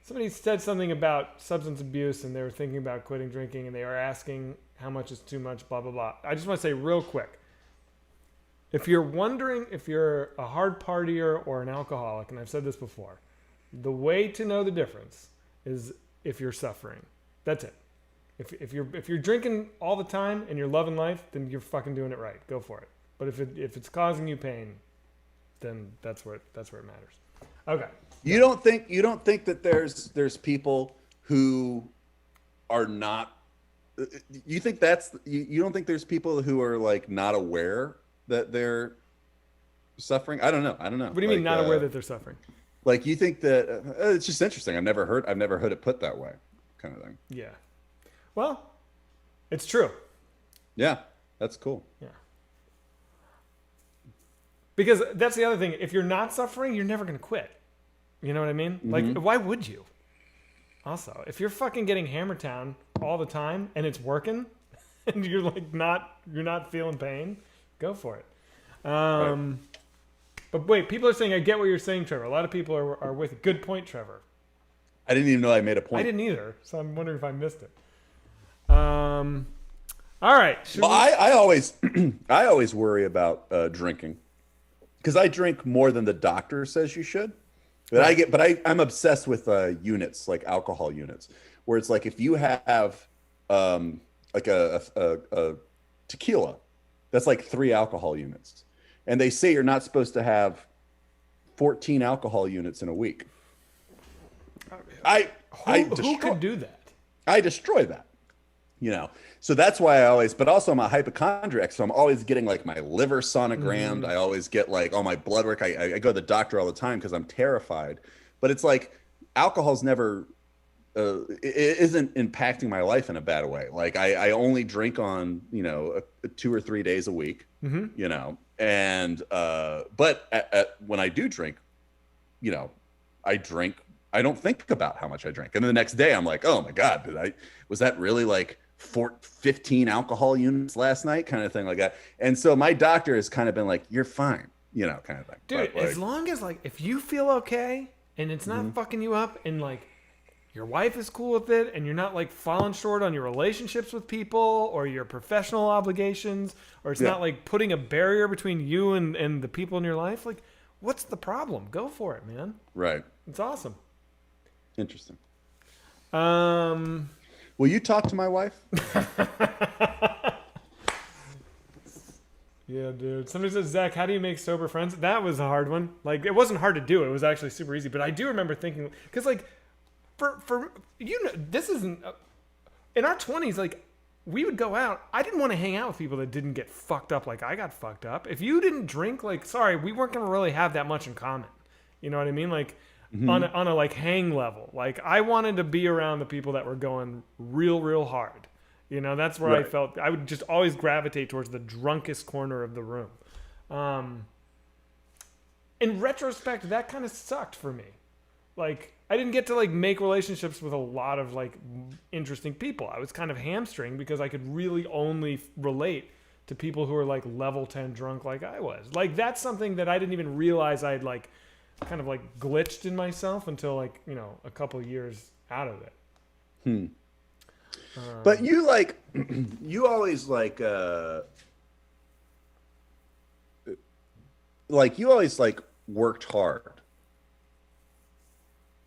somebody said something about substance abuse and they were thinking about quitting drinking and they were asking how much is too much, blah, blah, blah. I just want to say real quick. If you're wondering if you're a hard partier or an alcoholic, and I've said this before, the way to know the difference is if you're suffering. That's it. If you're drinking all the time and you're loving life, then you're fucking doing it right. Go for it. But if it's causing you pain, then that's where it matters. Okay. You don't think that there's people who are not. You think you don't think there's people who are like not aware that they're suffering? I don't know. What do you mean not aware that they're suffering? Like you think that it's just interesting. I've never heard it put that way, kind of thing. Yeah. Well, it's true. Yeah, that's cool. Yeah. Because that's the other thing. If you're not suffering, you're never going to quit. You know what I mean? Mm-hmm. Like, why would you? Also, if you're fucking getting Hammertown all the time and it's working, and you're like you're not feeling pain, go for it. Right. But wait, people are saying, I get what you're saying, Trevor. A lot of people are with you. Good point, Trevor. I didn't even know I made a point. I didn't either, so I'm wondering if I missed it. All right. Well, I always worry about drinking because I drink more than the doctor says you should. But I'm obsessed with units, like alcohol units, where it's like if you have like a tequila, that's like 3 alcohol units, and they say you're not supposed to have 14 alcohol units in a week. Who could do that? I destroy that, So that's why I always. But also I'm a hypochondriac, so I'm always getting like my liver sonogrammed. I always get like all my blood work. I go to the doctor all the time because I'm terrified. But it's like alcohol's never. It isn't impacting my life in a bad way. Like I only drink on 2 or 3 days a week. Mm-hmm. And but when I do drink, I drink. I don't think about how much I drink. And then the next day I'm like, oh my God, was that really like 15 alcohol units last night? Kind of thing like that. And so my doctor has kind of been like, you're fine, kind of thing. Dude, but, as long as like, if you feel okay and it's not fucking you up and like your wife is cool with it and you're not like falling short on your relationships with people or your professional obligations, or it's not like putting a barrier between you and the people in your life, like what's the problem? Go for it, man. Right. It's awesome. Interesting. Will you talk to my wife? Yeah, dude. Somebody says, Zach, how do you make sober friends? That was a hard one. Like, it wasn't hard to do. It was actually super easy. But I do remember thinking, because like, for this isn't in our 20s. Like, we would go out. I didn't want to hang out with people that didn't get fucked up like I got fucked up. If you didn't drink, like, sorry, we weren't gonna really have that much in common. You know what I mean? Like. Mm-hmm. On a like hang level, like I wanted to be around the people that were going real hard. That's where I felt I would just always gravitate towards the drunkest corner of the room. In retrospect, that kind of sucked for me. Like I didn't get to like make relationships with a lot of like interesting people. I was kind of hamstring because I could really only relate to people who were like level 10 drunk like I was. Like that's something that I didn't even realize I'd like kind of like glitched in myself until like a couple of years out of it. But you like you always like you always like worked hard,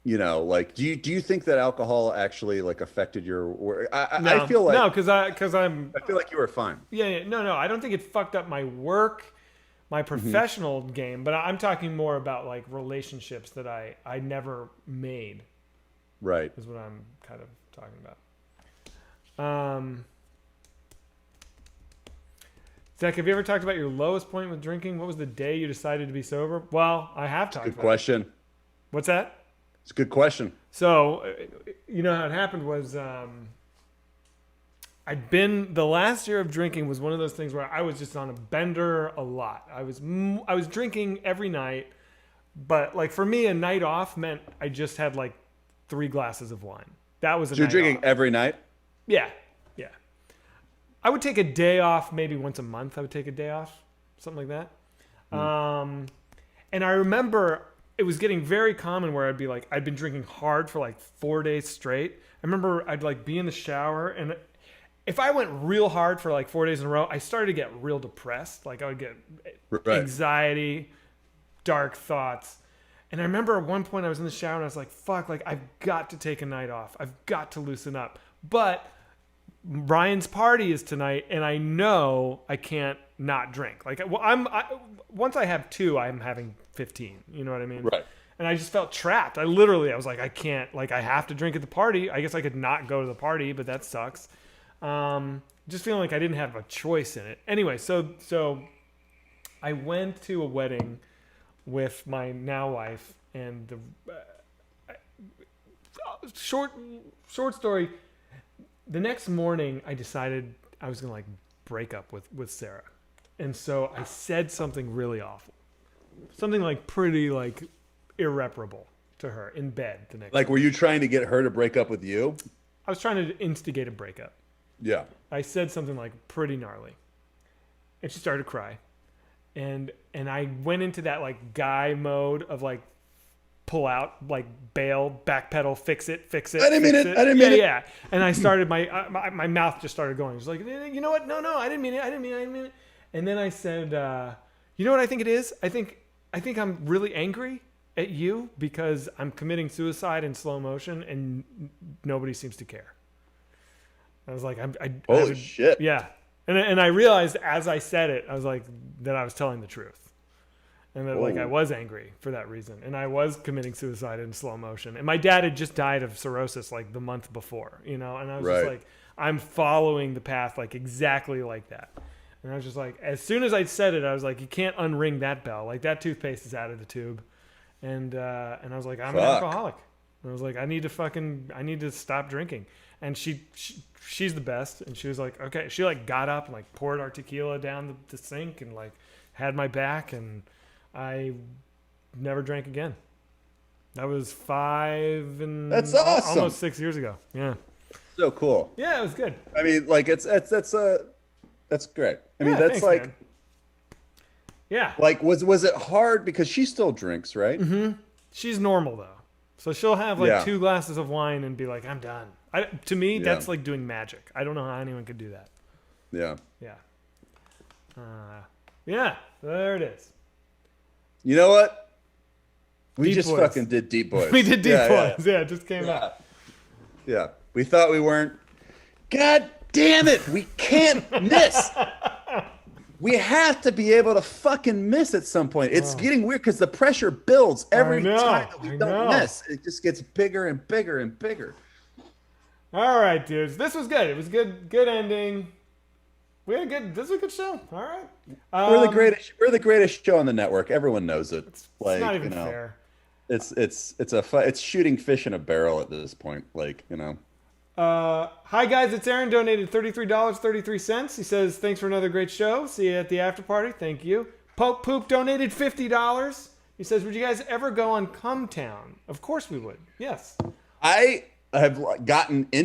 like do you think that alcohol actually like affected your work? I feel like no, because I feel like you were fine. No, I don't think it fucked up my work, my professional game, but I'm talking more about like relationships that I never made. Right. Is what I'm kind of talking about. Zach, have you ever talked about your lowest point with drinking? What was the day you decided to be sober? Well, I have talked about it. Good question. What's that? It's a good question. So, how it happened was the last year of drinking was one of those things where I was just on a bender a lot. I was drinking every night, but like for me, a night off meant I just had like 3 glasses of wine. That was a night off. You're drinking every night? Yeah. I would take a day off maybe once a month. I would take a day off, something like that. And I remember it was getting very common where I'd be like, I'd been drinking hard for like 4 days straight. I remember I'd like be in the shower, and if I went real hard for like 4 days in a row, I started to get real depressed. Like I would get anxiety, dark thoughts. And I remember at one point I was in the shower and I was like, fuck, like I've got to take a night off. I've got to loosen up. But Ryan's party is tonight, and I know I can't not drink. Like, well, once I have 2, I'm having 15. You know what I mean? Right. And I just felt trapped. I was like, I can't, like, I have to drink at the party. I guess I could not go to the party, but that sucks. Just feeling like I didn't have a choice in it. Anyway, so I went to a wedding with my now wife, and the short story. The next morning, I decided I was gonna like break up with Sarah, and so I said something really awful, something like pretty like irreparable to her in bed the next. Like, were you trying to get her to break up with you? I was trying to instigate a breakup. Yeah. I said something like pretty gnarly, and she started to cry, and I went into that like guy mode of like pull out, like bail, backpedal, fix it. I didn't mean it. I didn't mean it. Yeah. And I started my mouth just started going. It was like, you know what? No, I didn't mean it. And then I said, you know what I think it is? I think I'm really angry at you because I'm committing suicide in slow motion and nobody seems to care. I was like, holy shit. Yeah. And I realized as I said it, I was like, that I was telling the truth. And that, like, I was angry for that reason. And I was committing suicide in slow motion. And my dad had just died of cirrhosis, like, the month before, you know? And I was just like, I'm following the path, like, exactly like that. And I was just like, as soon as I said it, I was like, you can't unring that bell. Like, that toothpaste is out of the tube. And I was like, I'm an alcoholic. And I was like, I need to stop drinking. And she's the best. And she was like, okay. She, like, got up and, like, poured our tequila down the sink and, like, had my back, and I never drank again. That was 5 and that's awesome. Almost 6 years ago. Yeah. So cool. Yeah, it was good. I mean, like that's great. I mean, that's thanks, like, man. Yeah. Like, was it hard because she still drinks, right? Mm-hmm. She's normal though, so she'll have like 2 glasses of wine and be like, I'm done. To me, that's like doing magic. I don't know how anyone could do that. Yeah. Yeah. Yeah. There it is. You know what? We just Deepboyz. fucking did Deepboyz. We did Deepboyz. Yeah, it just came out. Yeah. We thought we weren't. God damn it. We can't miss. We have to be able to fucking miss at some point. It's getting weird because the pressure builds every time that we don't miss. It just gets bigger and bigger and bigger. All right, dudes. This was good. It was good ending. This was a good show. All right. We're the greatest show on the network. Everyone knows it. It's not even fair. It's shooting fish in a barrel at this point. Like, you know. Hi guys, it's Aaron. Donated $33.33. He says thanks for another great show. See you at the after party. Thank you. Poke Poop donated $50. He says, would you guys ever go on Cum Town? Of course we would. Yes. I have gotten into